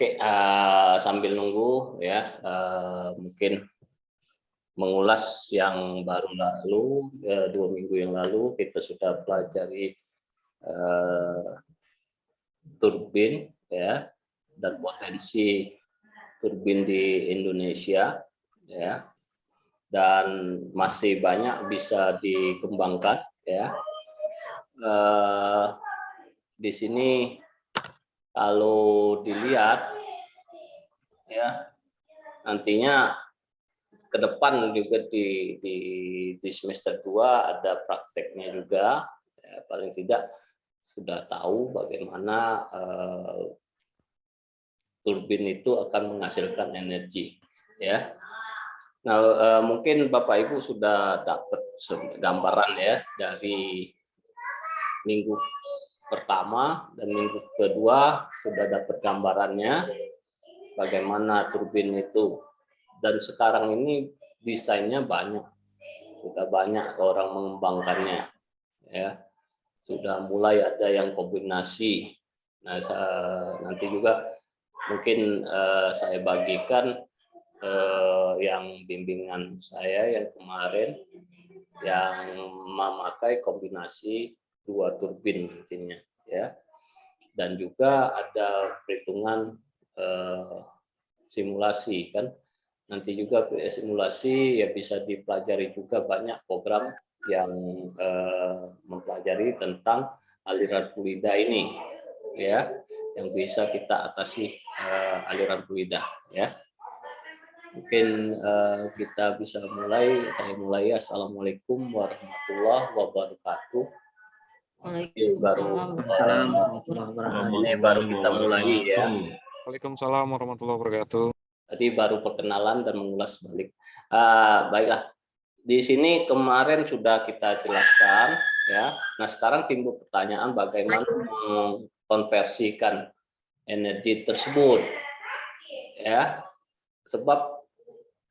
Oke, sambil nunggu ya, mungkin mengulas yang baru lalu, 2 minggu yang lalu kita sudah pelajari turbin ya dan potensi turbin di Indonesia ya, dan masih banyak bisa dikembangkan ya. Di sini kalau dilihat ya, nantinya ke depan juga di semester 2 ada prakteknya juga ya, paling tidak sudah tahu bagaimana turbin itu akan menghasilkan energi ya. Nah, mungkin Bapak Ibu sudah dapat gambaran ya dari minggu pertama dan minggu kedua sudah dapat gambarannya bagaimana turbin itu, dan sekarang ini desainnya banyak, sudah banyak orang mengembangkannya ya, sudah mulai ada yang kombinasi. Nah, nanti juga mungkin saya bagikan yang bimbingan saya yang kemarin yang memakai kombinasi 2 turbin intinya ya, dan juga ada perhitungan simulasi kan, nanti juga simulasi ya bisa dipelajari juga, banyak program yang mempelajari tentang aliran fluida ini ya, yang bisa kita atasi aliran fluida ya. Mungkin kita bisa mulai, saya mulai. Assalamualaikum warahmatullahi wabarakatuh. Waalaikumsalam warahmatullahi wabarakatuh. Ini baru kita mulai ya. Waalaikumsalam warahmatullahi wabarakatuh. Tadi baru perkenalan dan mengulas balik. Baiklah, di sini kemarin sudah kita jelaskan ya. Nah, sekarang timbul pertanyaan bagaimana mengkonversikan energi tersebut ya. Sebab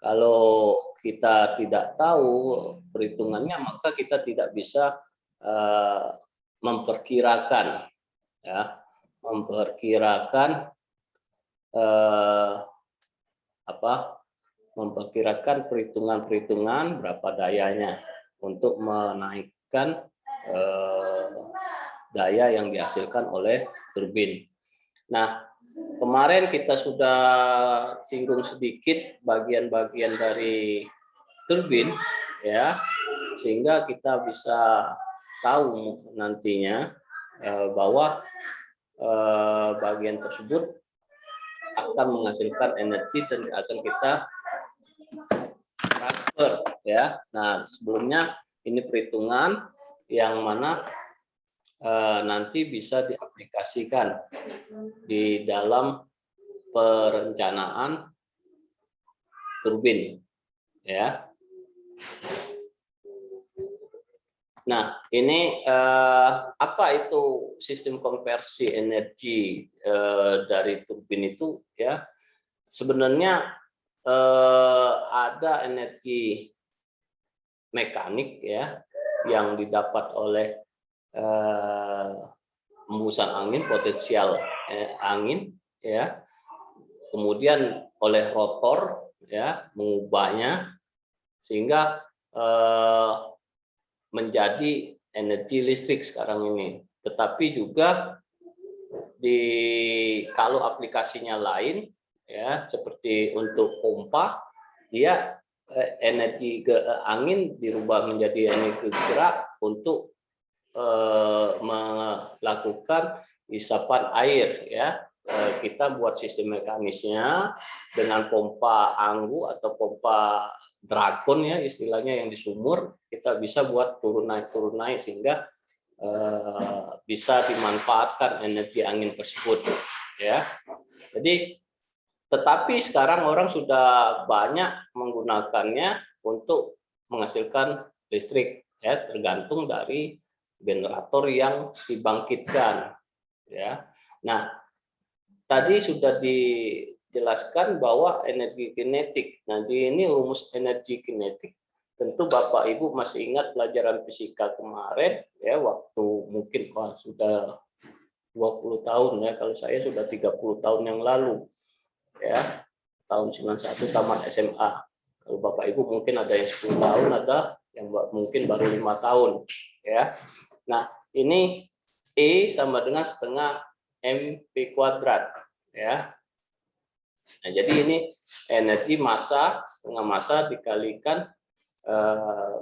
kalau kita tidak tahu perhitungannya, maka kita tidak bisa memperkirakan ya, memperkirakan perhitungan-perhitungan berapa dayanya untuk menaikkan daya yang dihasilkan oleh turbin. Nah, kemarin kita sudah singgung sedikit bagian-bagian dari turbin ya, sehingga kita bisa tahu nantinya bahwa bagian tersebut akan menghasilkan energi dan akan kita transfer ya. Nah, sebelumnya ini perhitungan yang mana nanti bisa diaplikasikan di dalam perencanaan turbin ya. Nah, ini apa itu sistem konversi energi dari turbin itu ya? Sebenarnya ada energi mekanik ya yang didapat oleh hembusan angin, potensial angin ya, kemudian oleh rotor ya mengubahnya sehingga menjadi energi listrik sekarang ini. Tetapi juga kalau aplikasinya lain ya, seperti untuk pompa, dia energi angin dirubah menjadi energi gerak untuk melakukan isapan air ya. Kita buat sistem mekanisnya dengan pompa anggu atau pompa dragon ya istilahnya yang di sumur, kita bisa buat turun naik sehingga bisa dimanfaatkan energi angin tersebut ya. Jadi tetapi sekarang orang sudah banyak menggunakannya untuk menghasilkan listrik ya, tergantung dari generator yang dibangkitkan ya. Nah, tadi sudah dijelaskan bahwa energi kinetik. Nah, ini rumus energi kinetik. Tentu Bapak Ibu masih ingat pelajaran fisika kemarin ya, waktu mungkin sudah 2 20 tahun ya, kalau saya sudah 30 tahun yang lalu ya, tahun 91 tamat SMA. Kalau Bapak Ibu mungkin ada yang 10 tahun, ada yang mungkin baru 5 tahun ya. Nah, ini E sama dengan setengah MP kuadrat ya. Nah, jadi ini energi massa, setengah massa dikalikan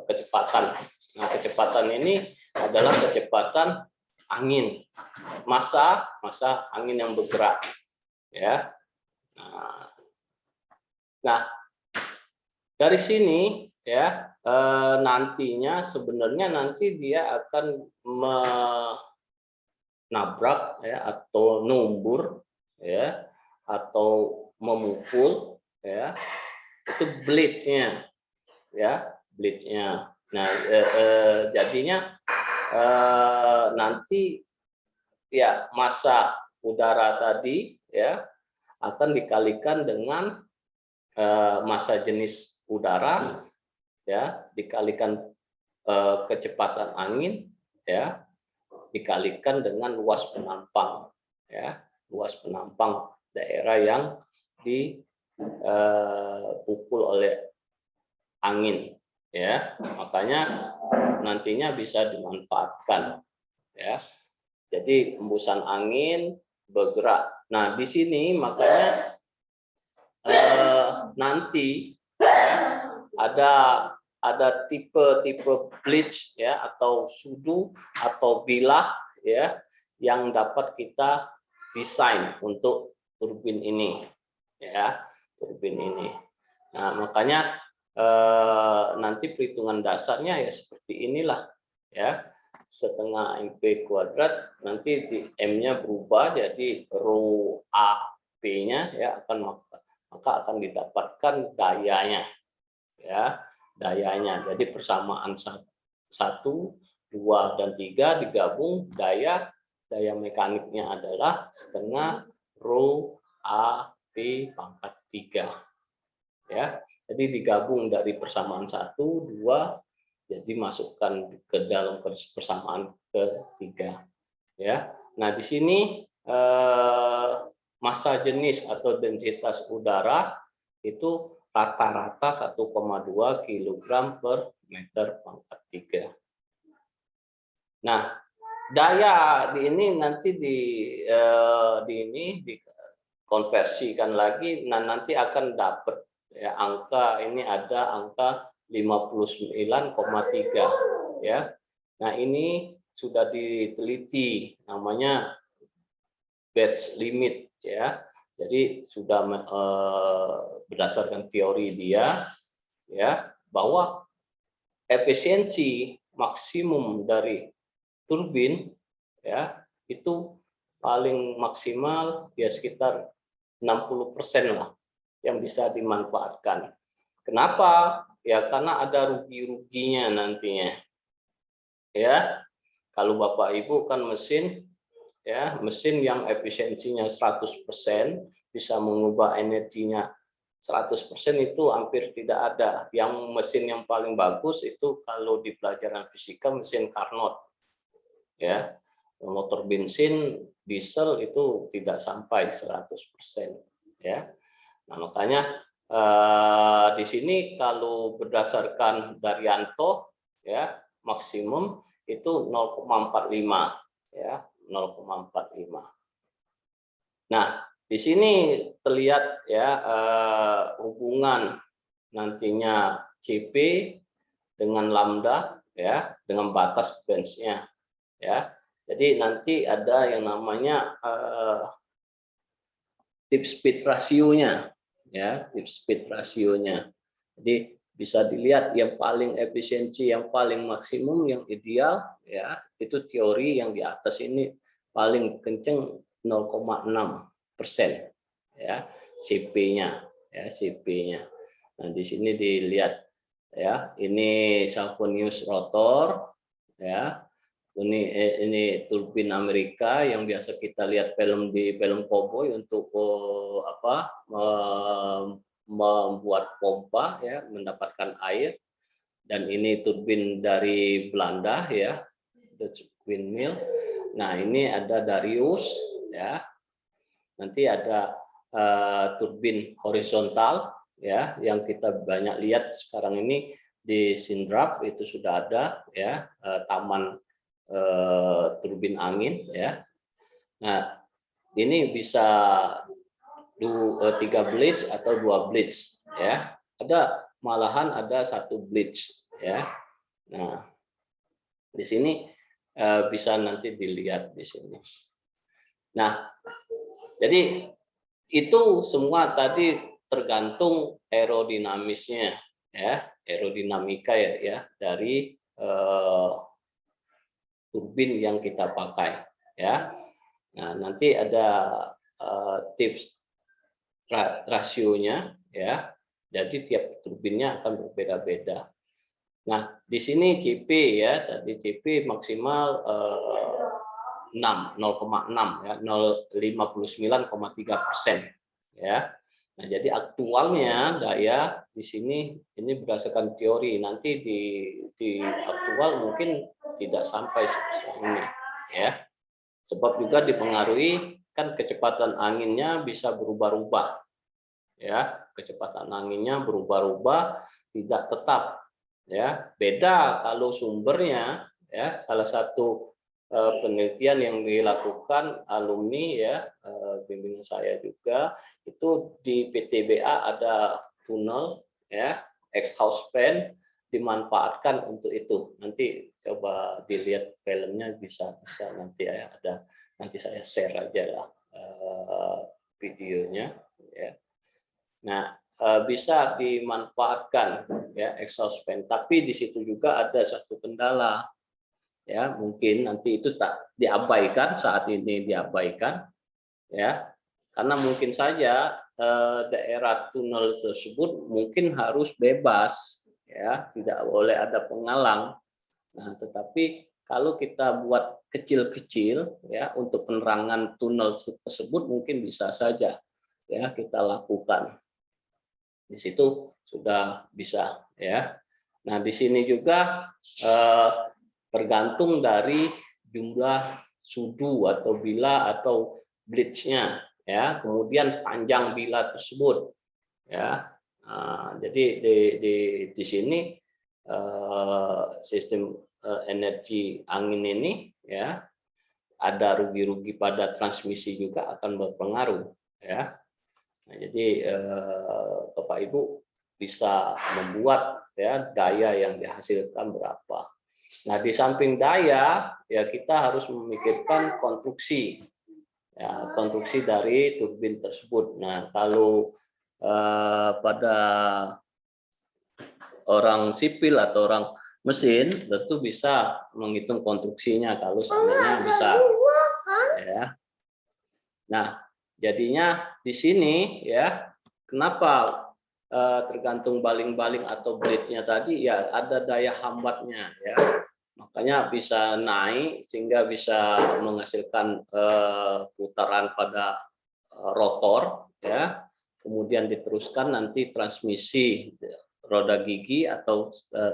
kecepatan. Nah, kecepatan ini adalah kecepatan angin, massa angin yang bergerak ya. Nah, dari sini ya, nantinya sebenarnya nanti dia akan menabrak ya, atau numbur ya, atau memukul ya, itu blade-nya ya, blade-nya. Nah, jadinya nanti ya massa udara tadi ya akan dikalikan dengan massa jenis udara ya, dikalikan kecepatan angin ya, dikalikan dengan luas penampang ya, luas penampang daerah yang dipukul oleh angin ya, makanya nantinya bisa dimanfaatkan ya. Jadi hembusan angin bergerak. Nah, di sini makanya nanti ada tipe-tipe bleach ya, atau sudu atau bilah ya, yang dapat kita desain untuk turbin ini ya, turbin ini. Nah, makanya nanti perhitungan dasarnya ya seperti inilah ya, setengah MP kuadrat, nanti di M-nya berubah jadi rho A P-nya ya, maka akan didapatkan dayanya ya, dayanya. Jadi persamaan 1, 2 dan 3 digabung, daya mekaniknya adalah setengah rho A P pangkat 3 ya. Jadi digabung dari persamaan 1, 2, jadi masukkan ke dalam persamaan ketiga ya. Nah, di sini massa jenis atau densitas udara itu rata-rata 1,2 kg per meter pangkat 3. Nah, daya di ini nanti dikonversikan lagi, nah nanti akan dapat ya angka, ini ada angka 59,3 ya. Nah, ini sudah diteliti, namanya batch limit ya. Jadi sudah berdasarkan teori dia ya, bahwa efisiensi maksimum dari turbin ya itu paling maksimal ya sekitar 60% lah yang bisa dimanfaatkan. Kenapa? Ya karena ada rugi-ruginya nantinya. Ya, kalau Bapak Ibu kan mesin ya, mesin yang efisiensinya 100% bisa mengubah energinya 100% itu hampir tidak ada. Yang mesin yang paling bagus itu kalau di pelajaran fisika mesin Carnot. Ya. Motor bensin, diesel itu tidak sampai 100% ya. Nah, makanya di sini kalau berdasarkan Daryanto ya, maksimum itu 0,45 ya, 0,45. Nah, di sini terlihat ya hubungan nantinya CP dengan lambda ya, dengan batas benchnya ya. Jadi nanti ada yang namanya tip speed rasionya ya, tip speed rasionya. Jadi bisa dilihat yang paling efisiensi, yang paling maksimum, yang ideal ya, itu teori yang di atas ini paling kenceng 0,6% ya, CP-nya ya, CP-nya. Nah, di sini dilihat ya, ini Salvonius rotor ya. Ini turbin Amerika yang biasa kita lihat di film koboi untuk membuat pompa ya, mendapatkan air. Dan ini turbin dari Belanda ya, Dutch windmill. Nah, ini ada Darius ya. Nanti ada turbin horizontal ya, yang kita banyak lihat sekarang ini di Sindrap itu sudah ada ya, taman turbin angin ya. Nah, ini bisa 3 blades atau 2 blades ya. Malahan ada 1 blades ya. Nah, di sini bisa nanti dilihat di sini. Nah, jadi itu semua tadi tergantung aerodinamisnya ya, aerodinamika ya dari turbin yang kita pakai ya. Nah, nanti ada tips rasionya ya. Jadi tiap turbinnya akan berbeda-beda. Nah, di sini CP ya, tadi CP maksimal 0,6 ya, 59,3% ya. Nah, jadi aktualnya daya di sini ini berdasarkan teori, nanti di aktual mungkin tidak sampai sebesar ini ya. Sebab juga dipengaruhi kan kecepatan anginnya bisa berubah-ubah ya, kecepatan anginnya berubah-ubah, tidak tetap ya. Beda kalau sumbernya ya, salah satu penelitian yang dilakukan alumni ya, bimbingan saya juga, itu di PTBA ada tunnel ya, exhaust fan dimanfaatkan untuk itu. Nanti coba dilihat filmnya, bisa nanti ya, ada, nanti saya share aja lah videonya ya. Nah, bisa dimanfaatkan ya exhaust fan, tapi di situ juga ada satu kendala ya, mungkin nanti itu tak diabaikan, saat ini diabaikan ya, karena mungkin saja daerah tunnel tersebut mungkin harus bebas ya, tidak boleh ada penghalang. Nah, tetapi kalau kita buat kecil-kecil ya, untuk penerangan tunnel tersebut mungkin bisa saja ya kita lakukan. Di situ sudah bisa ya. Nah, di sini juga tergantung dari jumlah sudu atau bila atau blades-nya ya, kemudian panjang bila tersebut ya. Nah, jadi di sini sistem energi angin ini ya, ada rugi-rugi pada transmisi juga akan berpengaruh ya. Nah, jadi Bapak Ibu bisa membuat ya daya yang dihasilkan berapa. Nah, di samping daya ya kita harus memikirkan konstruksi ya, konstruksi dari turbin tersebut. Nah, kalau pada orang sipil atau orang mesin tentu bisa menghitung konstruksinya kalau seandainya bisa ya. Nah, jadinya di sini ya, kenapa tergantung baling-baling atau blade-nya tadi ya, ada daya hambatnya ya. Makanya bisa naik sehingga bisa menghasilkan putaran pada rotor ya. Kemudian diteruskan nanti transmisi roda gigi atau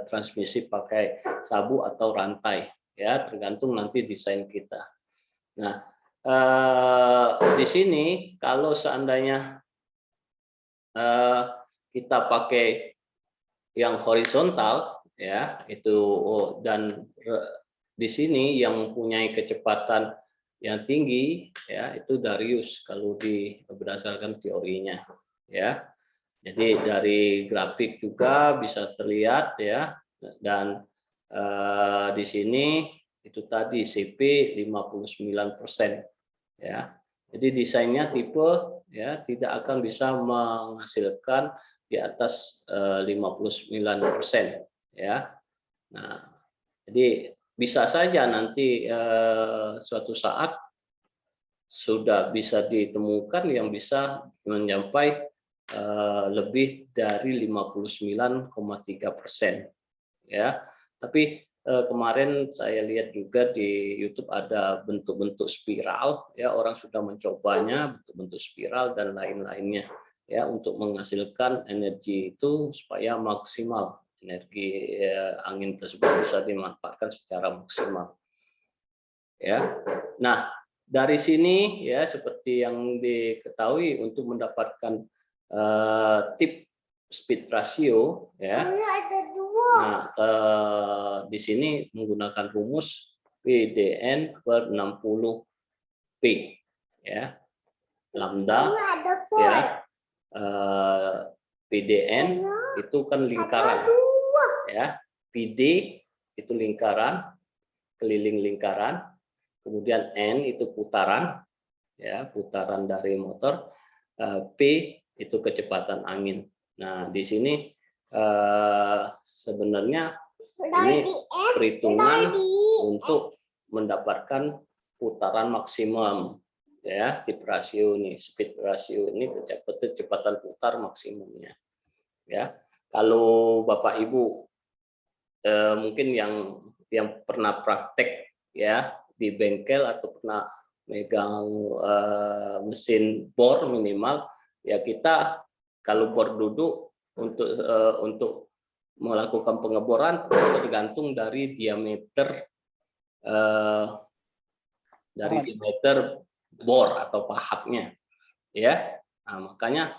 transmisi pakai sabu atau rantai ya, tergantung nanti desain kita. Nah, di sini kalau seandainya kita pakai yang horizontal ya, itu dan di sini yang mempunyai kecepatan yang tinggi ya, itu Darius kalau berdasarkan teorinya ya. Jadi dari grafik juga bisa terlihat ya, dan di sini itu tadi CP 59% ya. Jadi desainnya tipe ya tidak akan bisa menghasilkan di atas 59% ya. Nah, jadi bisa saja nanti suatu saat sudah bisa ditemukan yang bisa mencapai lebih dari 59,3% ya. Tapi kemarin saya lihat juga di YouTube ada bentuk-bentuk spiral ya, orang sudah mencobanya bentuk-bentuk spiral dan lain-lainnya ya, untuk menghasilkan energi itu supaya maksimal, energi angin tersebut bisa dimanfaatkan secara maksimal ya. Nah, dari sini ya seperti yang diketahui untuk mendapatkan tip speed ratio ya. Nah, di sini menggunakan rumus PDN per 60 P ya. Lambda ya. PDN itu kan lingkaran ya. PD itu lingkaran, keliling lingkaran. Kemudian N itu putaran ya, putaran dari motor. P itu kecepatan angin. Nah, di sini sebenarnya ini perhitungan untuk mendapatkan putaran maksimum ya, tip rasio nih, speed ratio ini kecepatan putar maksimumnya ya. Kalau Bapak Ibu mungkin yang pernah praktek ya di bengkel atau pernah megang mesin bor minimal ya, kita kalau bor duduk untuk melakukan pengeboran tergantung dari diameter bor atau pahatnya ya. Nah, makanya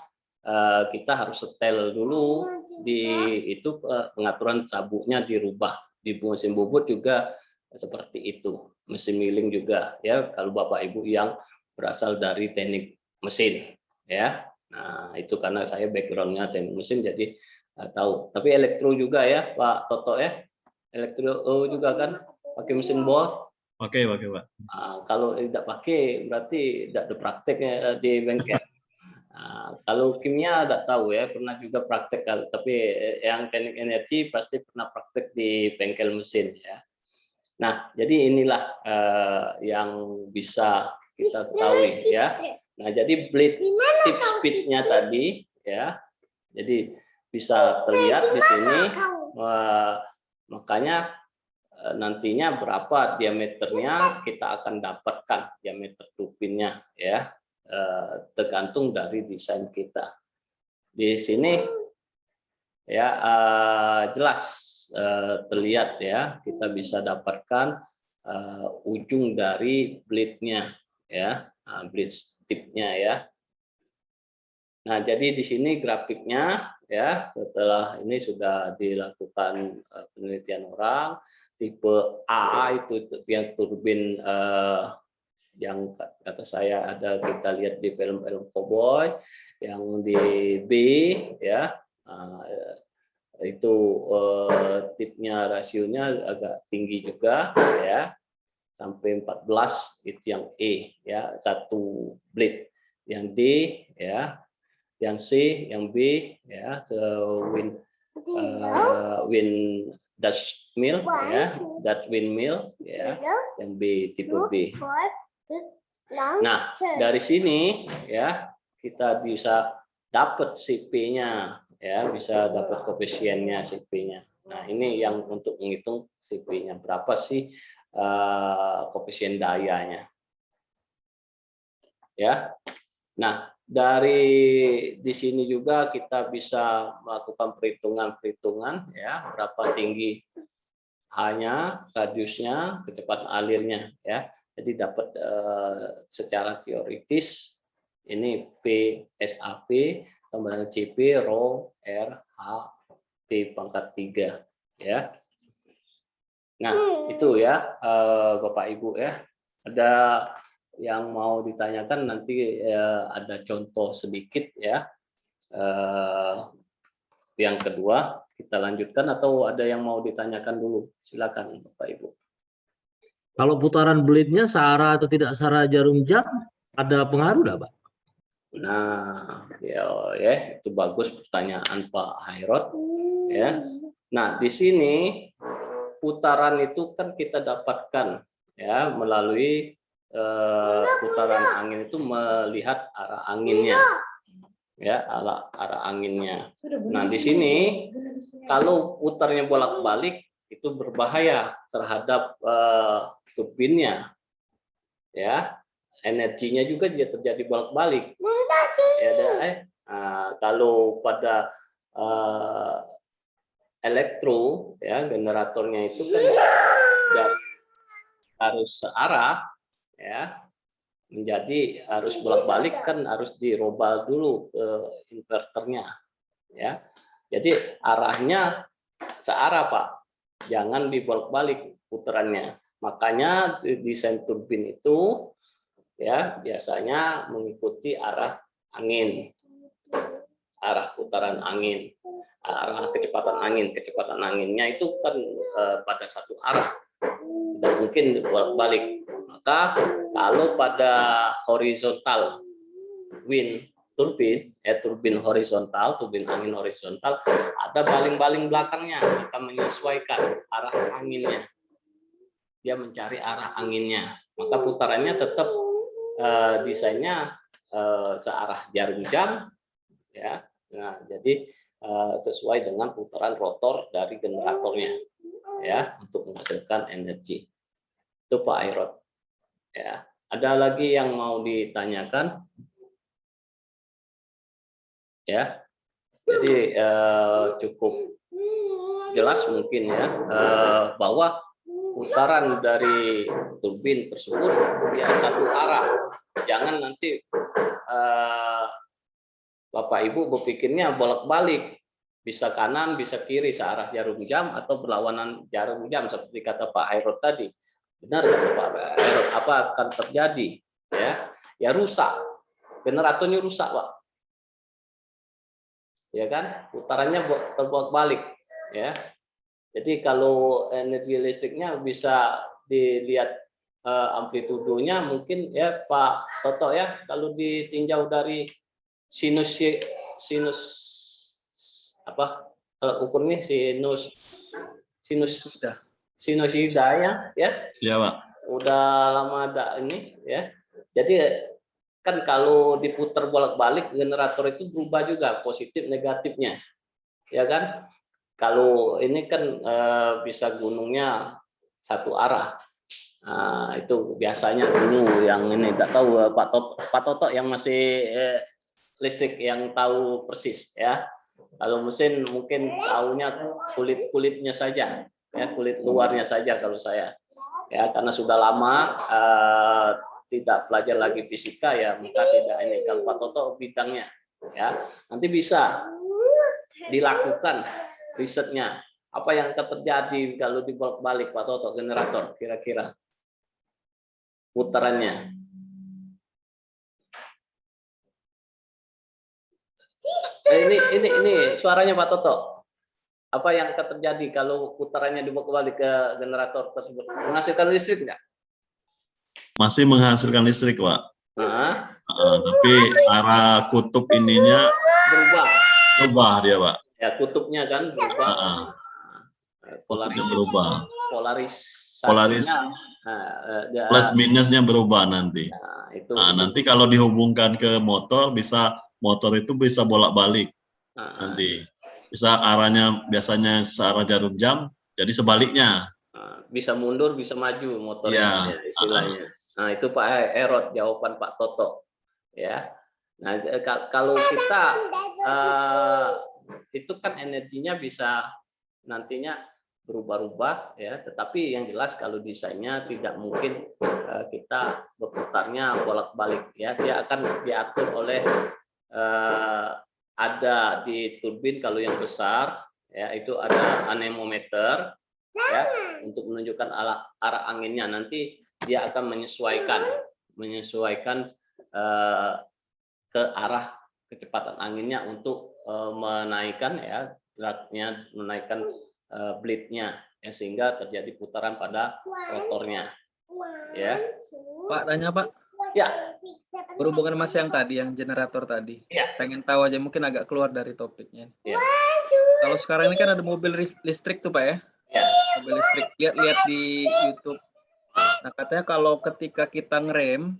kita harus setel dulu di itu, pengaturan sabuknya dirubah. Di mesin bubut juga seperti itu, mesin milling juga ya, kalau Bapak Ibu yang berasal dari teknik mesin ya. Nah, itu karena saya backgroundnya teknik mesin jadi tahu. Tapi elektro juga ya Pak Toto ya, elektro juga kan pakai mesin bor. Oke, Pak. Kalau tidak pakai berarti tidak ada prakteknya di bengkel. Nah, kalau kimia tidak tahu ya, pernah juga praktek, tapi yang teknik energi pasti pernah praktek di bengkel mesin ya. Nah, jadi inilah yang bisa kita ketahui ya. Nah, jadi blade tip speednya tadi ya, jadi bisa terlihat di sini, makanya nantinya berapa diameternya kita akan dapatkan diameter tubinnya ya, tergantung dari desain kita. Di sini ya jelas terlihat ya, kita bisa dapatkan ujung dari blade-nya ya, blade tip-nya ya. Nah, jadi di sini grafiknya ya, setelah ini sudah dilakukan penelitian orang, tipe A itu yang turbin yang kata saya ada, kita lihat di film-film cowboy. Yang di B ya, itu tipnya rasionya agak tinggi juga ya, sampai 14, itu yang E ya, satu blade. Yang D ya, yang C, yang B ya, wind Dutch mill ya, Dutch windmill ya, yang B, tipe B. Nah, dari sini ya kita bisa dapat CP-nya ya, bisa dapat koefisiennya CP-nya. Nah, ini yang untuk menghitung CP-nya berapa sih koefisien dayanya. Ya. Nah, dari di sini juga kita bisa melakukan perhitungan ya, berapa tinggi hanya radiusnya, kecepatan alirnya ya. Jadi dapat secara teoritis ini P SAP sama dengan CP rho R H P pangkat 3 ya. Nah, itu ya Bapak Ibu ya. Ada yang mau ditanyakan nanti ada contoh sedikit ya. Yang kedua kita lanjutkan atau ada yang mau ditanyakan dulu? Silakan Bapak Ibu. Kalau putaran blade-nya searah atau tidak searah jarum jam, ada pengaruh nggak, Pak? Nah, ya itu bagus pertanyaan Pak Hairot ya. Nah, di sini putaran itu kan kita dapatkan ya melalui putaran angin itu melihat arah anginnya ya, arah anginnya. Nah, di sini kalau putarnya bolak-balik itu berbahaya terhadap turbinnya ya, energinya juga dia terjadi bolak-balik ya. Kalau pada elektro ya, generatornya itu kan harus searah ya, menjadi harus bolak-balik kan harus dirobal dulu ke inverternya, ya. Jadi arahnya searah Pak, jangan dibolak-balik putarannya. Makanya desain turbin itu ya biasanya mengikuti arah angin, arah putaran angin, arah kecepatan angin. Kecepatan anginnya itu kan pada satu arah, tidak mungkin bolak-balik. Maka kalau pada horizontal wind turbin, turbin horizontal, turbin angin horizontal, ada baling-baling belakangnya akan menyesuaikan arah anginnya. Dia mencari arah anginnya, maka putarannya tetap desainnya searah jarum jam, ya. Nah, jadi sesuai dengan putaran rotor dari generatornya, ya, untuk menghasilkan energi. Itu Pak Airot. Ya, ada lagi yang mau ditanyakan? Ya, jadi cukup jelas mungkin ya bahwa putaran dari turbin tersebut ya satu arah. Jangan nanti Bapak Ibu berpikirnya bolak-balik, bisa kanan, bisa kiri searah jarum jam atau berlawanan jarum jam seperti kata Pak Hairot tadi. Benar kata Pak Hairot, apa akan terjadi? Ya rusak, generatornya rusak Pak. Ya kan, putarannya terbolak-balik. Ya, jadi kalau energi listriknya bisa dilihat amplitudonya mungkin ya Pak Toto ya, kalau ditinjau dari sinus apa alat ukurnya sinusida ya Iya Pak. udah lama ada ini ya. Jadi kan kalau diputar bolak-balik generator itu berubah juga positif negatifnya, ya kan. Kalau ini kan bisa gunungnya satu arah. Nah, itu biasanya dulu yang ini tak tahu Pak Toto yang masih listrik yang tahu persis ya. Kalau mesin mungkin tahunya kulit-kulitnya saja, ya kulit luarnya saja kalau saya. Ya karena sudah lama tidak belajar lagi fisika ya, maka tidak ini. Kalau Pak Toto bidangnya ya, nanti bisa dilakukan risetnya. Apa yang akan terjadi kalau dibolak-balik Pak Toto generator kira-kira putarannya? Ini suaranya Pak Toto. Apa yang akan terjadi kalau putarannya dibolak-balik ke generator tersebut? Menghasilkan listrik enggak? Masih menghasilkan listrik Pak. Nah, tapi arah kutub ininya berubah dia Pak. Ya kutubnya kan berubah. Kutubnya berubah. Polarisasinya plus minusnya berubah nanti. Nah, itu. Nanti kalau dihubungkan ke motor motor itu bisa bolak-balik. Nanti bisa arahnya biasanya searah jarum jam, jadi sebaliknya. Bisa mundur, bisa maju motornya ya, istilahnya. Nah itu Pak Hairot jawaban Pak Toto. Ya. Nah kalau kita itu kan energinya bisa nantinya berubah-ubah ya, tetapi yang jelas kalau desainnya tidak mungkin kita berputarnya bolak-balik ya, dia akan diatur oleh ada di turbin kalau yang besar ya itu ada anemometer ya untuk menunjukkan arah anginnya. Nanti dia akan menyesuaikan ke arah kecepatan anginnya untuk menaikkan ya beratnya, menaikkan blade-nya ya, sehingga terjadi putaran pada rotornya ya. Pak, tanya Pak. Ya. Berhubungan Mas yang tadi, yang generator tadi. Ya. Pengen tahu aja, mungkin agak keluar dari topiknya. Ya. Kalau sekarang ini kan ada mobil listrik tuh Pak ya. Ya. Mobil listrik, lihat di YouTube. Nah katanya kalau ketika kita ngerem,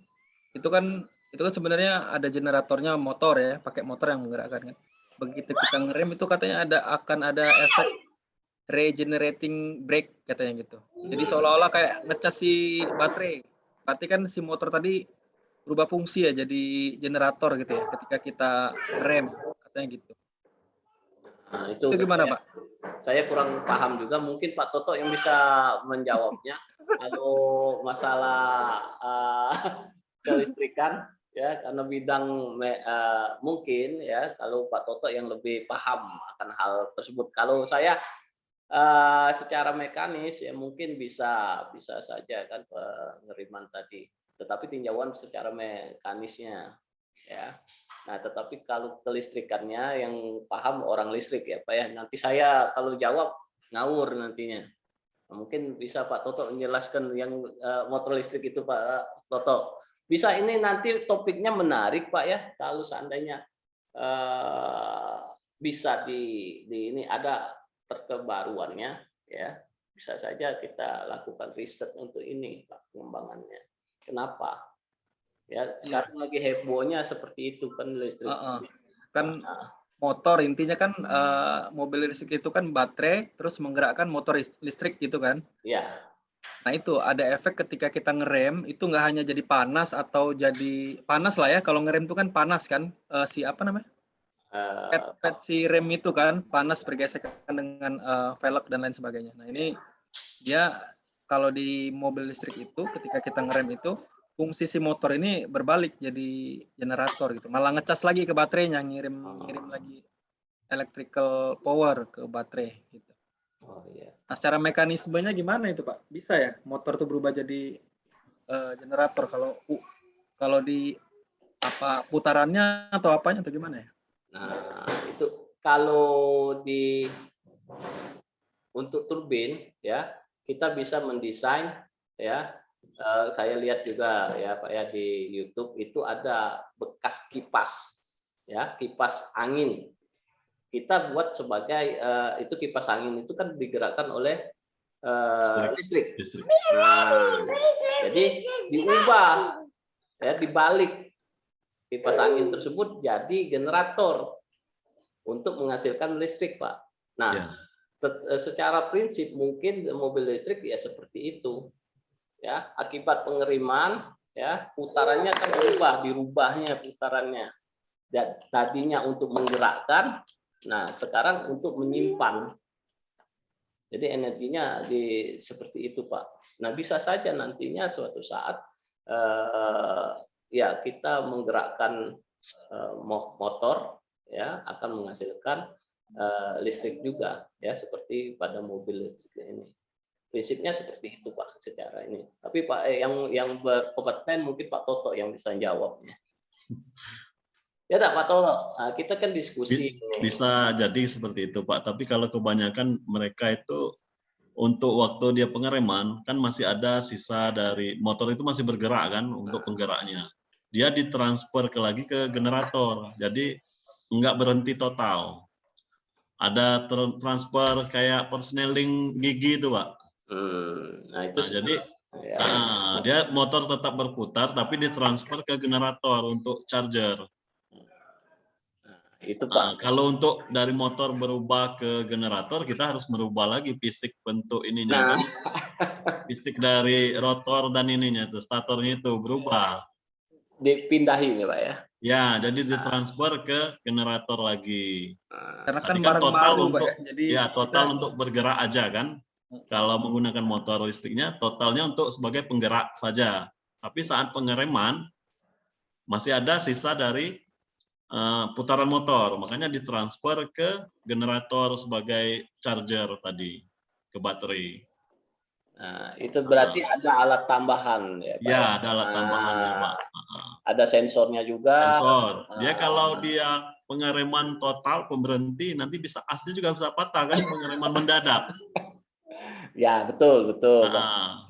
itu kan sebenarnya ada generatornya motor ya, pakai motor yang menggerakkan kan. Begitu kita ngerem itu katanya akan ada efek regenerating brake katanya gitu. Jadi seolah-olah kayak ngecas si baterai. Berarti kan si motor tadi berubah fungsi ya jadi generator gitu ya ketika kita rem katanya gitu. Nah, itu gimana Pak? Saya kurang paham juga, mungkin Pak Toto yang bisa menjawabnya. kalau masalah kelistrikan ya, karena bidang mungkin ya kalau Pak Toto yang lebih paham akan hal tersebut. Kalau saya secara mekanis ya mungkin bisa saja kan pengiriman tadi, tetapi tinjauan secara mekanisnya ya. Nah, tetapi kalau kelistrikannya yang paham orang listrik ya Pak ya. Nanti saya kalau jawab ngawur nantinya. Nah, mungkin bisa Pak Toto menjelaskan yang motor listrik itu Pak Toto. Bisa, ini nanti topiknya menarik Pak ya. Kalau seandainya bisa di ini ada terkebaruannya ya, bisa saja kita lakukan riset untuk ini Pak, pengembangannya. Kenapa? Ya, sekarang lagi hebohnya seperti itu kan listrik. Kan motor intinya kan mobil listrik itu kan baterai terus menggerakkan motor listrik gitu kan? Ya. Nah itu ada efek ketika kita ngerem itu nggak hanya jadi panas atau jadi panas lah ya, kalau ngerem itu kan panas kan si apa namanya? Pet si rem itu kan panas bergesekan dengan velg dan lain sebagainya. Nah ini dia kalau di mobil listrik itu ketika kita ngerem itu fungsi si motor ini berbalik jadi generator gitu, malah ngecas lagi ke baterainya, ngirim lagi electrical power ke baterai gitu. Oh iya. Nah, secara mekanismenya gimana itu Pak? Bisa ya motor tuh berubah jadi generator kalau di apa putarannya atau apanya atau gimana ya? Nah, itu kalau untuk turbin ya, kita bisa mendesain ya. Saya lihat juga ya Pak ya di YouTube itu ada bekas kipas ya, kipas angin. Kita buat sebagai itu kipas angin itu kan digerakkan oleh listrik. Nah, jadi diubah ya, dibalik kipas angin tersebut jadi generator untuk menghasilkan listrik Pak. Nah, secara prinsip mungkin mobil listrik ya seperti itu. Ya, akibat pengeriman ya putarannya kan dirubahnya putarannya. Dan tadinya untuk menggerakkan, nah sekarang untuk menyimpan. Jadi energinya seperti itu Pak. Nah bisa saja nantinya suatu saat ya kita menggerakkan motor ya akan menghasilkan listrik juga ya seperti pada mobil listrik ini. Prinsipnya seperti itu Pak secara ini. Tapi Pak yang berkompeten mungkin Pak Toto yang bisa jawabnya. Ya tak Pak Toto, kita kan diskusi. Bisa jadi seperti itu Pak. Tapi kalau kebanyakan mereka itu untuk waktu dia pengereman kan masih ada sisa dari motor itu masih bergerak kan untuk penggeraknya. Dia ditransfer lagi ke generator. Jadi enggak berhenti total. Ada transfer kayak persneling gigi itu Pak. Jadi dia motor tetap berputar tapi ditransfer ke generator untuk charger. Itu Pak. Kalau untuk dari motor berubah ke generator kita harus merubah lagi fisik bentuk ininya kan. Fisik dari rotor dan ininya itu statornya itu berubah. Dipindahin ya Pak ya. Ya, jadi ditransfer ke generator lagi. Karena kan barang total baru untuk Pak, jadi total untuk bergerak aja kan. Kalau menggunakan motor listriknya totalnya untuk sebagai penggerak saja. Tapi saat pengereman masih ada sisa dari putaran motor, makanya ditransfer ke generator sebagai charger tadi ke baterai. Nah, itu berarti ada alat tambahan ya Pak. Ya, ada alat tambahannya Pak. Ada sensornya juga. Sensor. Dia kalau dia pengereman total pemberhenti nanti bisa asli juga bisa patah kan pengereman mendadak. Ya betul.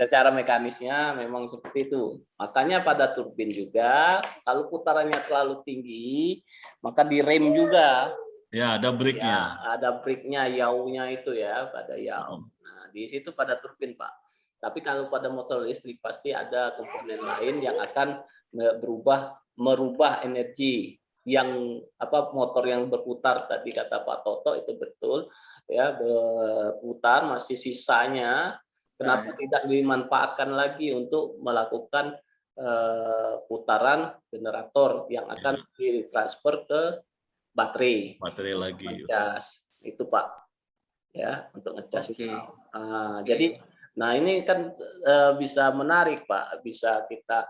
Secara mekanisnya memang seperti itu. Makanya pada turbin juga kalau putarannya terlalu tinggi maka direm juga. Ya ada brake-nya. Ya, ada brake-nya, yaw-nya itu ya pada yaw. Nah di situ pada turbin Pak. Tapi kalau pada motor listrik pasti ada komponen lain yang akan merubah energi yang motor yang berputar tadi kata Pak Toto itu betul. Ya berputar masih sisanya kenapa tidak dimanfaatkan lagi untuk melakukan putaran generator yang akan ditransfer ke baterai lagi ngecas itu Pak ya untuk ngecas. Jadi Nah, ini kan bisa menarik, Pak. Bisa kita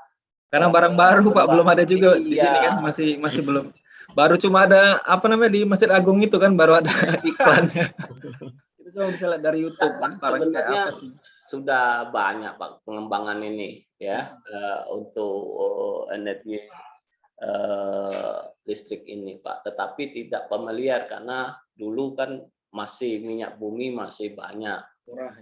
Karena barang baru Pak, belum ada juga di sini Iya. kan, masih belum. Baru cuma ada apa namanya di Masjid Agung itu kan baru ada iklannya. Itu cuma bisa lihat dari YouTube kan, barangnya kayak Sebenarnya apa sih. sudah banyak Pak pengembangan ini ya untuk energi listrik ini Pak. Tetapi tidak familiar karena dulu kan masih minyak bumi masih banyak. Murah.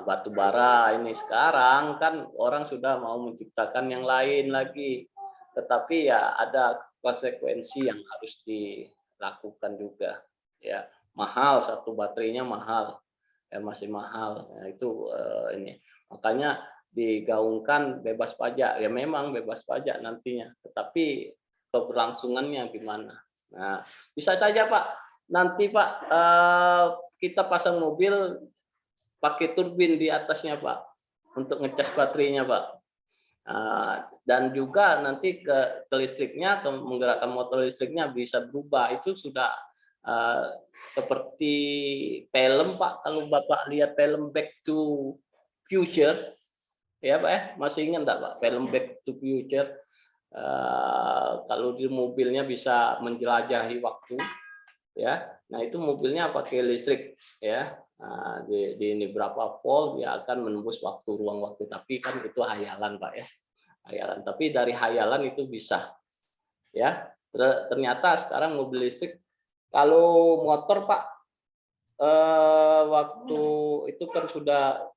Batu bara ini sekarang kan orang sudah mau menciptakan yang lain lagi. Tetapi ya ada konsekuensi yang harus dilakukan juga. Ya, mahal, satu baterainya mahal. Ya, masih mahal. Nah, itu ini. Makanya digaungkan bebas pajak. Ya memang bebas pajak nantinya. Tetapi keberlangsungannya gimana? Nah, bisa saja Pak. Nanti Pak kita pasang mobil pakai turbin di atasnya Pak untuk ngecas baterainya Pak. Dan juga nanti ke listriknya, menggerakkan motor listriknya bisa berubah. Itu sudah seperti film Pak. Kalau Bapak lihat film Back to Future, ya Pak, masih ingat enggak Pak film Back to Future? Kalau di mobilnya bisa menjelajahi waktu, ya. Nah itu mobilnya pakai listrik, ya. Nah, di ini berapa volt dia akan menembus waktu, ruang waktu, tapi kan itu hayalan Pak ya, hayalan. Tapi dari hayalan itu bisa, ya. Ternyata sekarang mobil listrik, kalau motor Pak waktu itu kan sudah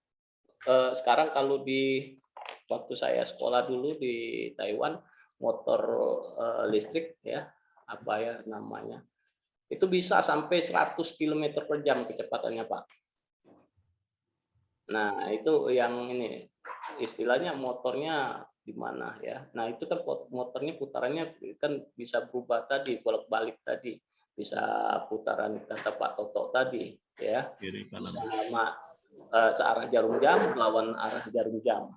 sekarang kalau di waktu saya sekolah dulu di Taiwan motor listrik ya apa ya namanya itu bisa sampai 100 km per jam kecepatannya Pak. Nah itu yang ini istilahnya motornya di mana ya. Nah itu kan motornya putarannya kan bisa berubah tadi bolak-balik tadi, bisa putaran kata Pak Toto tadi ya, bisa searah jarum jam melawan arah jarum jam.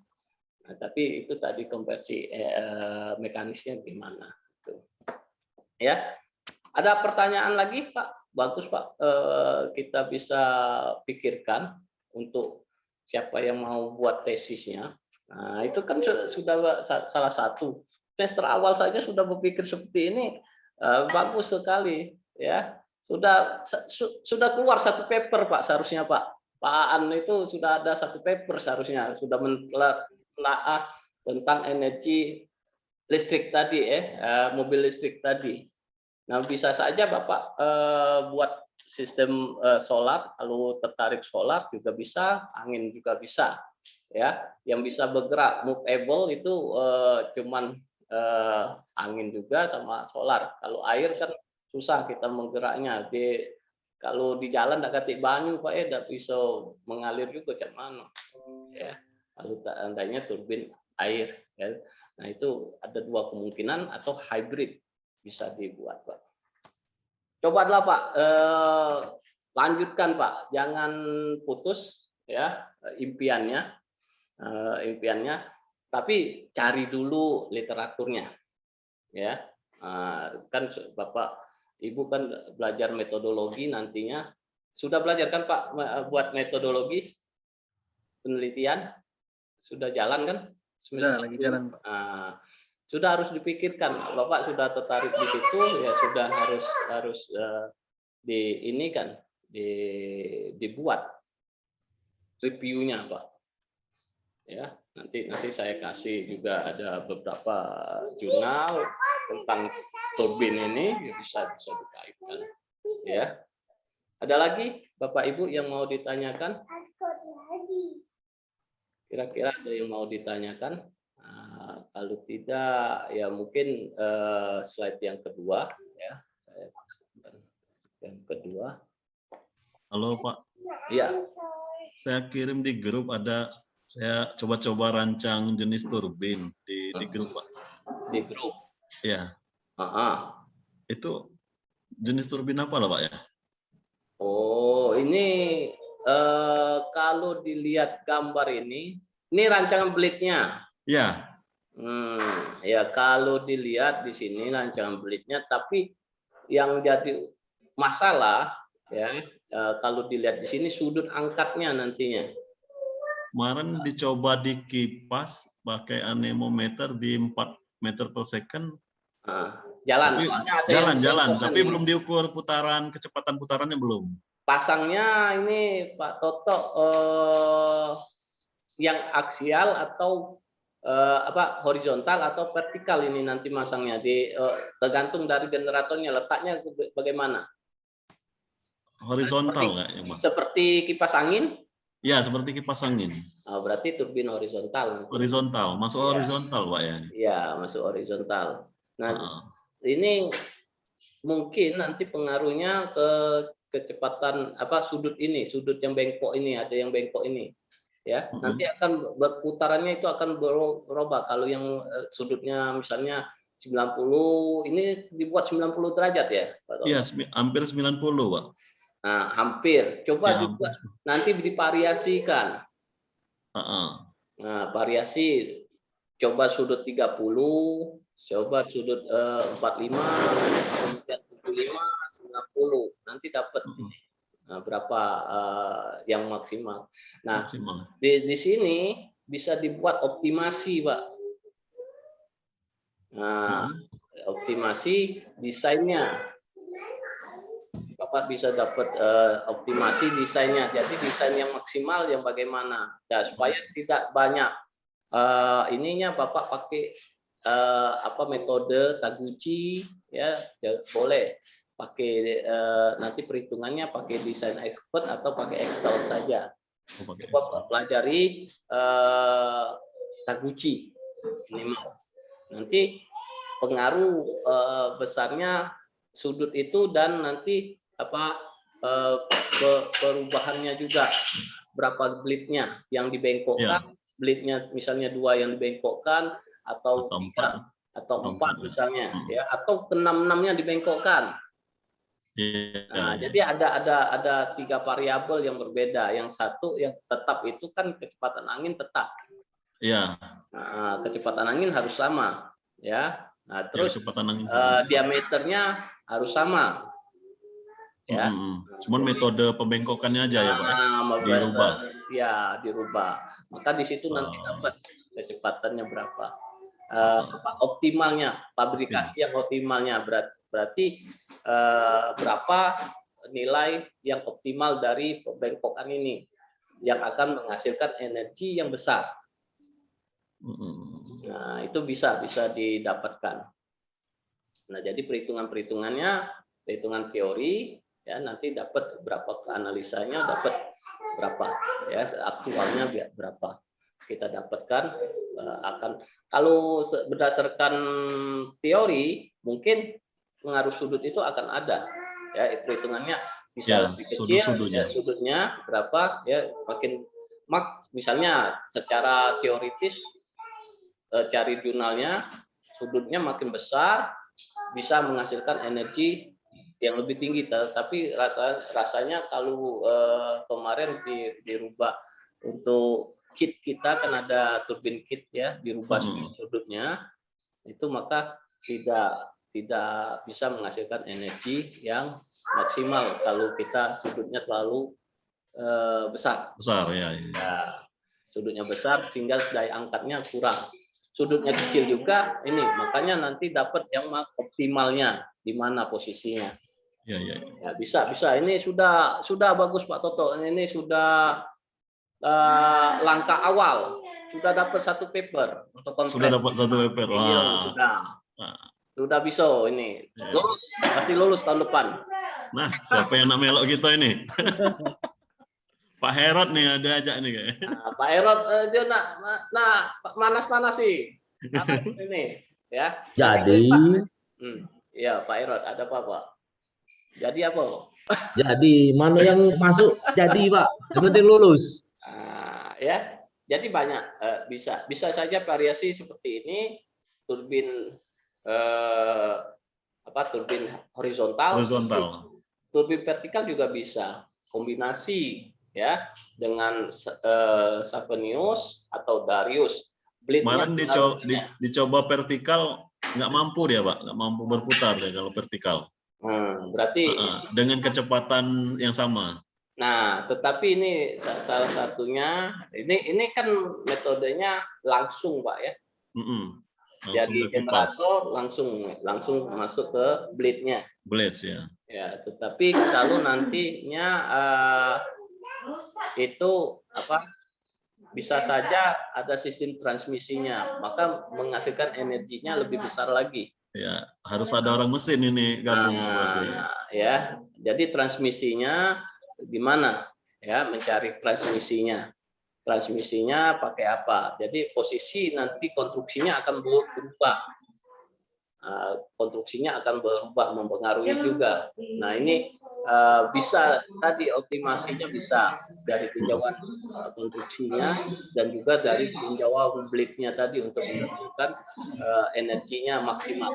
Nah, tapi itu tadi konversi mekanisnya gimana? Gitu. Ya, ada pertanyaan lagi Pak? Bagus Pak, kita bisa pikirkan untuk siapa yang mau buat tesisnya. Nah itu kan sudah salah satu semester awal saja sudah berpikir seperti ini, bagus sekali ya. Sudah keluar satu paper Pak seharusnya Pak. Pak An itu sudah ada satu paper seharusnya sudah menelaah tentang energi listrik tadi mobil listrik tadi. Nah bisa saja Bapak buat sistem solar, kalau tertarik solar juga bisa, angin juga bisa, ya. Yang bisa bergerak movable itu cuman angin juga sama solar. Kalau air kan susah kita menggeraknya. Kalau di jalan tidak katik banyu Pak tidak bisa mengalir juga macam mana. Ya. Lalu tandanya turbin air. Ya. Nah itu ada dua kemungkinan atau hybrid bisa dibuat Pak. Cobalah Pak, lanjutkan Pak, jangan putus ya impiannya, tapi cari dulu literaturnya, ya. Kan Bapak Ibu kan belajar metodologi nantinya, sudah belajar kan Pak buat metodologi penelitian, sudah jalan kan? Sudah lagi jalan Pak. Sudah harus dipikirkan, Bapak sudah tertarik di situ ya sudah harus dibuat reviewnya Pak. Ya, nanti saya kasih juga ada beberapa jurnal tentang turbin ini bisa dikaitkan. Ya. Ada lagi Bapak Ibu yang mau ditanyakan? Kira-kira ada yang mau ditanyakan? Kalau tidak ya mungkin slide yang kedua ya. Yang kedua. Halo Pak. Iya. Saya kirim di grup saya coba-coba rancang jenis turbin di grup Pak. Di grup. Iya. Itu jenis turbin apa lah Pak ya? Oh ini kalau dilihat gambar ini rancangan blade-nya. Iya. Ya kalau dilihat di sini rancangan blade-nya, tapi yang jadi masalah ya kalau dilihat di sini sudut angkatnya nantinya. Kemarin dicoba di kipas pakai anemometer di 4 meter per second. Jalan, Jalan, tapi belum diukur putaran, kecepatan putarannya belum. Pasangnya ini Pak Toto yang aksial atau horizontal atau vertikal ini nanti masangnya tergantung dari generatornya, letaknya bagaimana? Horizontal nggak ya, Pak? Seperti kipas angin? Ya, seperti kipas angin. Berarti turbin horizontal. Horizontal, masuk horizontal, Pak ya? Iya, masuk horizontal. Nah, ini mungkin nanti pengaruhnya ke kecepatan sudut sudut yang bengkok ini, ada yang bengkok ini. Ya, nanti akan berputarannya itu akan berubah. Kalau yang sudutnya misalnya 90, ini dibuat 90 derajat ya, Pak? Iya, hampir 90, Pak. Nah, hampir. Coba ya, juga nanti divariasikan. Nah, variasi coba sudut 30, coba sudut 45, kemudian 75, 90. Nanti dapat berapa yang maksimal. Nah, di sini bisa dibuat optimasi, Pak. Nah, optimasi desainnya. Bapak bisa dapat optimasi desainnya. Jadi desain yang maksimal yang bagaimana? Ya, supaya tidak banyak ininya Bapak pakai metode Taguchi ya, boleh pakai nanti perhitungannya pakai desain expert atau pakai Excel saja. Coba pelajari Taguchi minimal. Nanti pengaruh besarnya sudut itu dan nanti perubahannya juga berapa blitnya yang dibengkokkan, blitnya misalnya 2 yang dibengkokkan atau 3 atau 4 misalnya ya, atau ke-6-6-nya dibengkokkan. Nah, jadi ada 3 variabel yang berbeda. Yang satu yang tetap itu kan kecepatan angin tetap. Iya. Nah, kecepatan angin harus sama, ya. Nah, terus kecepatan angin diameternya harus sama. Ya. Cuman metode pembengkokannya aja ya, Pak. Dirubah. Ya, dirubah. Maka di situ nanti dapat kecepatannya berapa. Optimalnya, pabrikasi yang optimalnya berarti berapa nilai yang optimal dari pembengkokan ini yang akan menghasilkan energi yang besar. Nah, itu bisa didapatkan. Nah, jadi perhitungannya, perhitungan teori ya, nanti dapat berapa, analisanya dapat berapa ya, aktualnya berapa kita dapatkan. Akan kalau berdasarkan teori mungkin pengaruh sudut itu akan ada ya, perhitungannya bisa lebih kecil ya, sudutnya berapa ya, makin misalnya secara teoritis cari jurnalnya, sudutnya makin besar bisa menghasilkan energi yang lebih tinggi. Tapi rasanya kalau kemarin dirubah untuk kit kita kan ada turbin kit ya, dirubah sudutnya itu, maka tidak bisa menghasilkan energi yang maksimal kalau kita sudutnya terlalu besar. Ya, sudutnya besar sehingga daya angkatnya kurang. Sudutnya kecil juga ini, makanya nanti dapat yang optimalnya di mana posisinya. Ya, bisa. Ini sudah bagus Pak Toto. Ini sudah langkah awal. Sudah dapat 1 paper untuk kontrak. Sudah dapat 1 paper. Wah. Iya, sudah bisa ini. Pasti lulus tahun depan. Nah, siapa yang nak melok kita ini? Pak Herod nih ada ajak nih kayak. Nah, Pak Herod dia nak panas sih. Panas ini ya. Jadi ya Pak Herod ada apa, Pak? Jadi apa? Jadi mana yang masuk jadi, Pak. Yang penting lulus. Ya. Jadi banyak bisa saja variasi seperti ini, turbin turbin horizontal. Turbin vertikal juga bisa. Kombinasi ya dengan Savenius atau Darius. Kemarin dicoba vertikal nggak mampu dia, Pak, nggak mampu berputar deh kalau vertikal. Berarti dengan kecepatan yang sama. Nah, tetapi ini salah satunya, ini kan metodenya langsung, Pak ya. Langsung Dari ke kipas. generator langsung masuk ke blade-nya. Blades ya. Ya, tetapi kalau nantinya itu apa? Bisa saja ada sistem transmisinya, maka menghasilkan energinya lebih besar lagi. Ya, harus ada orang mesin ini gabung berarti. Ya, jadi transmisinya gimana? Ya, mencari transmisinya. Transmisinya pakai apa? Jadi posisi nanti konstruksinya akan berubah. Konstruksinya akan berubah, mempengaruhi juga. Nah, ini bisa tadi optimasinya bisa dari tinjauan konstruksinya dan juga dari tinjauan blade-nya tadi untuk menghasilkan energinya maksimal.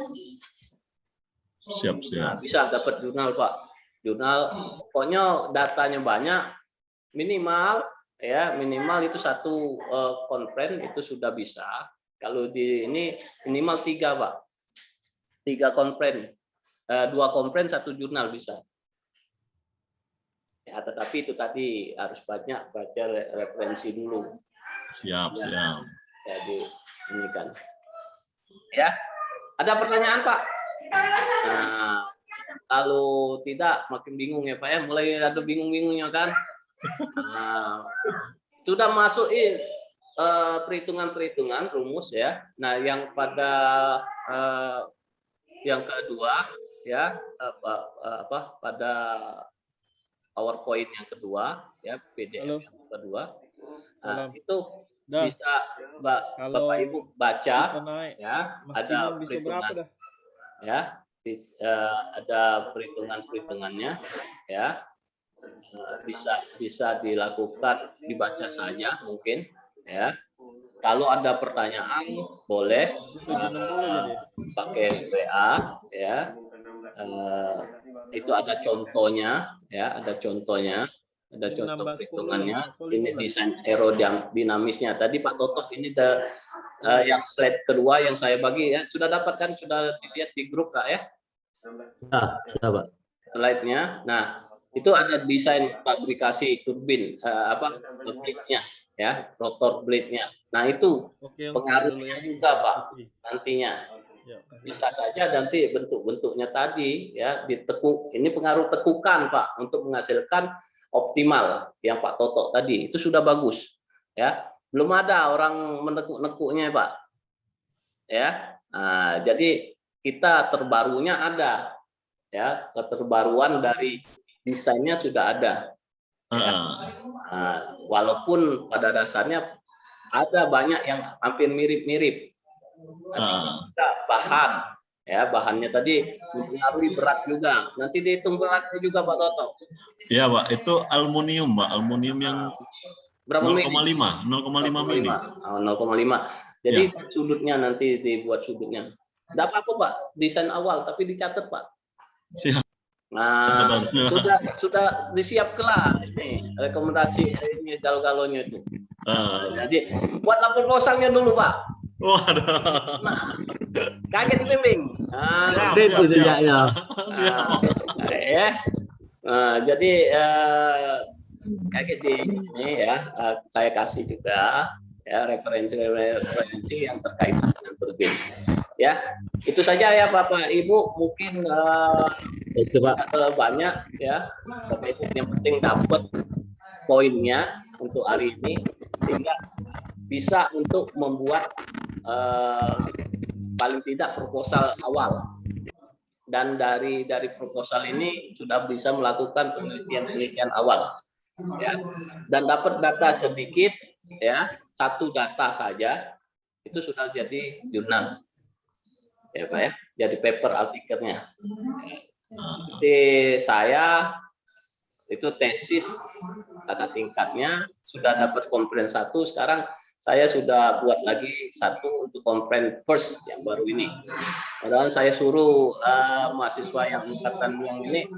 Siap. Nah, bisa dapat jurnal, Pak. Jurnal, pokoknya datanya banyak, minimal itu satu konfren itu sudah bisa. Kalau di ini minimal 3, Pak. 3 konfren, 2 konfren, 1 jurnal bisa. Ya, tetapi itu tadi harus banyak baca referensi dulu. Siap. Jadi ini kan. Ya, ada pertanyaan, Pak? Nah, kalau tidak makin bingung ya, Pak ya. Mulai ada bingung-bingungnya kan. Nah, sudah masukin perhitungan-perhitungan rumus ya. Nah, yang pada yang kedua ya pada PowerPoint yang kedua ya, PDF yang kedua. Nah, itu bisa Bapak Ibu baca ya, ada perhitungan ya, ada perhitungannya ya. Bisa dilakukan, dibaca saja mungkin ya. Kalau ada pertanyaan boleh pakai WA ya. Itu ada contohnya ya, ada contoh perhitungannya. Ini desain aerodinamisnya. Tadi Pak Toto ini yang slide kedua yang saya bagi ya, sudah dapat kan, sudah dilihat di grup Kak ya? Sudah Pak. Slide-nya. Nah, itu ada desain fabrikasi turbin blade-nya ya, rotor blade-nya. Nah, itu pengaruhnya juga Pak nantinya. Bisa saja nanti bentuk-bentuknya tadi ya ditekuk. Ini pengaruh tekukan Pak untuk menghasilkan optimal yang Pak Toto tadi. Itu sudah bagus ya. Belum ada orang menekuk-nekuknya Pak. Ya. Nah, jadi kita terbarunya ada ya, keterbaruan dari desainnya sudah ada. Ya. Nah, walaupun pada dasarnya ada banyak yang hampir mirip-mirip. Bahan ya, bahannya tadi mempengaruhi berat juga. Nanti dihitung beratnya juga Pak Toto. Iya Pak, itu aluminium Pak, aluminium yang berapa 0,5 mili. 0,5. Jadi ya, sudutnya nanti dibuat sudutnya. Tidak apa-apa Pak, desain awal tapi dicatat Pak. Siap. Nah, sudah disiapkan ini rekomendasi ini gal-galonya itu. Jadi buat lapor proposal-nya dulu Pak. Waduh. Nah, kaget dibimbing. Itu sejaknya. Jadi kaget di ini ya, saya kasih juga ya referensi yang terkait dengan turbin. Ya, itu saja ya Bapak Ibu, mungkin banyak ya Bapak Ibu, yang penting dapat poinnya untuk hari ini sehingga bisa untuk membuat paling tidak proposal awal, dan dari proposal ini sudah bisa melakukan penelitian awal ya, dan dapat data sedikit ya, 1 data saja itu sudah jadi jurnal ya Pak ya, jadi paper artikelnya. Jadi saya itu tesis kakak tingkatnya sudah dapat konferen 1, sekarang saya sudah buat lagi 1 untuk konferen first yang baru ini. Padahal saya suruh mahasiswa yang angkatan yang ini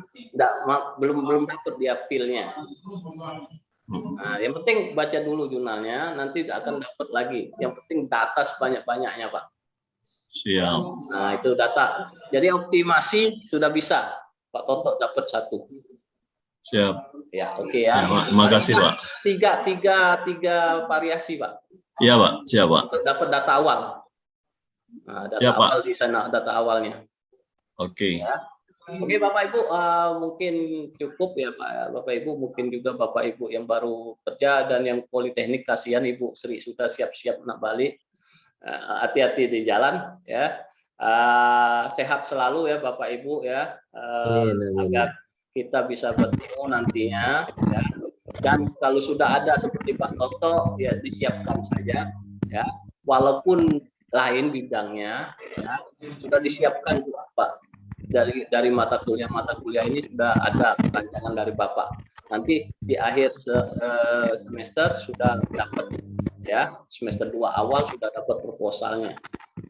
belum dapat dia feel-nya. Nah, yang penting baca dulu jurnalnya, nanti akan dapat lagi. Yang penting data sebanyak-banyaknya Pak. Siap. Nah, itu data. Jadi optimasi sudah bisa. Pak Toto dapat 1. Siap. Ya, oke ya. Ya, Pak. Terima kasih, Pak. Tiga variasi, Pak. Iya, Pak. Siap, Pak. Untuk dapat data awal. Nah, data Siap, Pak. awal di sana, data awalnya. Oke. Ya. Oke, Bapak Ibu, mungkin cukup ya Pak. Bapak Ibu, mungkin juga Bapak Ibu yang baru kerja dan yang politeknik, kasihan Ibu Sri sudah siap-siap nak balik. Hati-hati di jalan ya. Sehat selalu ya Bapak Ibu ya. Agar kita bisa bertemu nantinya ya. Dan kalau sudah ada seperti Pak Toto ya disiapkan saja ya. Walaupun lain bidangnya ya, sudah disiapkan Pak. Dari mata kuliah ini sudah ada rancangan dari Bapak. Nanti di akhir semester sudah dapat ya, semester 2 awal sudah dapat proposalnya.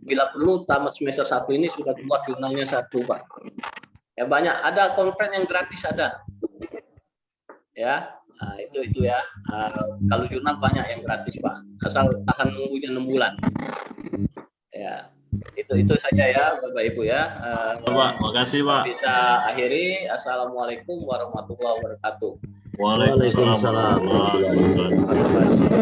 Bila perlu tamat semester 1 ini sudah keluar jurnalnya 1, Pak. Ya banyak, ada konferensi yang gratis ada. Ya, nah, itu ya. Kalau jurnal banyak yang gratis, Pak. Asal tahan nunggunya 6 bulan. Ya. Itu saja ya Bapak Ibu ya. Pak, makasih Pak. Bisa akhiri. Assalamualaikum warahmatullahi wabarakatuh. Waalaikumsalam warahmatullahi wabarakatuh.